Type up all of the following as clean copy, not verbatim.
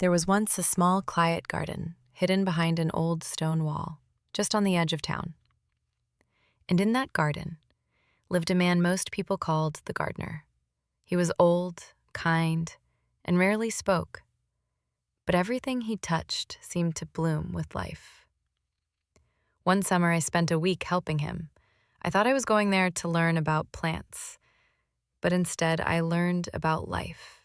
There was once a small, quiet garden, hidden behind an old stone wall, just on the edge of town. And in that garden lived a man most people called the gardener. He was old, kind, and rarely spoke, but everything he touched seemed to bloom with life. One summer I spent a week helping him. I thought I was going there to learn about plants, but instead I learned about life.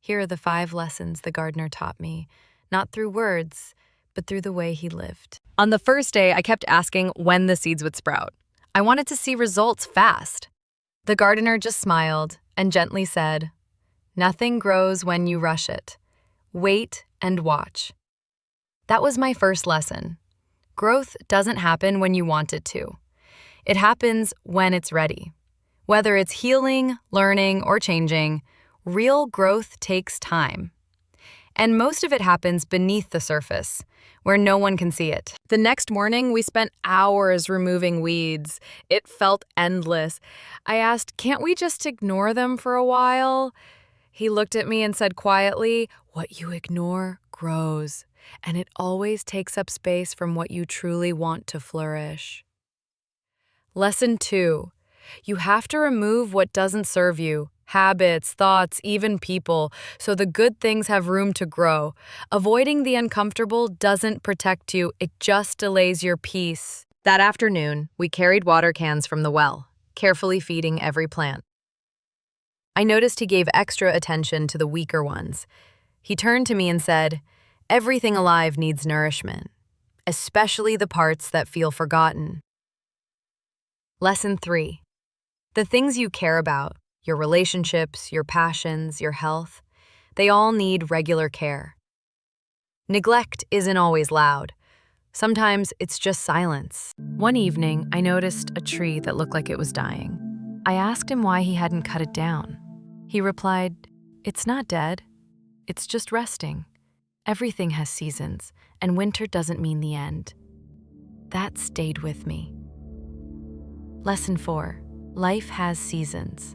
Here are the 5 lessons the gardener taught me, not through words, but through the way he lived. On the first day, I kept asking when the seeds would sprout. I wanted to see results fast. The gardener just smiled and gently said, "Nothing grows when you rush it. Wait and watch." That was my first lesson. Growth doesn't happen when you want it to. It happens when it's ready. Whether it's healing, learning, or changing, real growth takes time. And most of it happens beneath the surface, where no one can see it. The next morning, we spent hours removing weeds. It felt endless. I asked, "Can't we just ignore them for a while?" He looked at me and said quietly, "What you ignore grows, and it always takes up space from what you truly want to flourish." Lesson 2. You have to remove what doesn't serve you. Habits, thoughts, even people, so the good things have room to grow. Avoiding the uncomfortable doesn't protect you, it just delays your peace. That afternoon, we carried water cans from the well, carefully feeding every plant. I noticed he gave extra attention to the weaker ones. He turned to me and said, "Everything alive needs nourishment, especially the parts that feel forgotten." Lesson 3. The things you care about, your relationships, your passions, your health, they all need regular care. Neglect isn't always loud. Sometimes it's just silence. One evening, I noticed a tree that looked like it was dying. I asked him why he hadn't cut it down. He replied, "It's not dead. It's just resting. Everything has seasons, and winter doesn't mean the end." That stayed with me. Lesson 4. Life has seasons.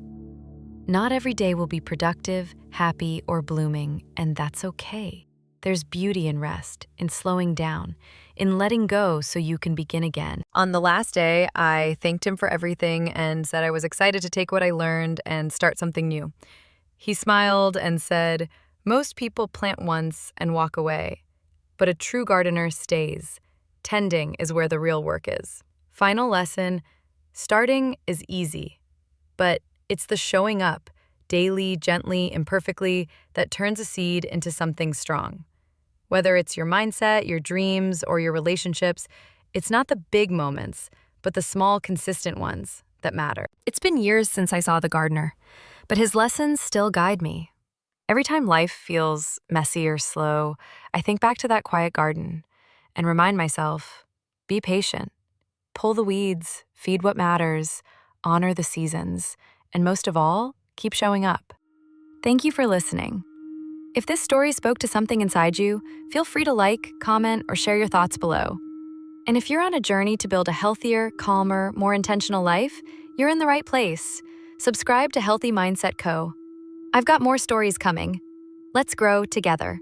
Not every day will be productive, happy, or blooming, and that's okay. There's beauty in rest, in slowing down, in letting go so you can begin again. On the last day, I thanked him for everything and said I was excited to take what I learned and start something new. He smiled and said, "Most people plant once and walk away, but a true gardener stays. Tending is where the real work is." Final lesson, starting is easy, but it's the showing up, daily, gently, imperfectly, that turns a seed into something strong. Whether it's your mindset, your dreams, or your relationships, it's not the big moments, but the small, consistent ones that matter. It's been years since I saw the gardener, but his lessons still guide me. Every time life feels messy or slow, I think back to that quiet garden and remind myself, be patient, pull the weeds, feed what matters, honor the seasons, and most of all, keep showing up. Thank you for listening. If this story spoke to something inside you, feel free to like, comment, or share your thoughts below. And if you're on a journey to build a healthier, calmer, more intentional life, you're in the right place. Subscribe to Healthy Mindset Co. I've got more stories coming. Let's grow together.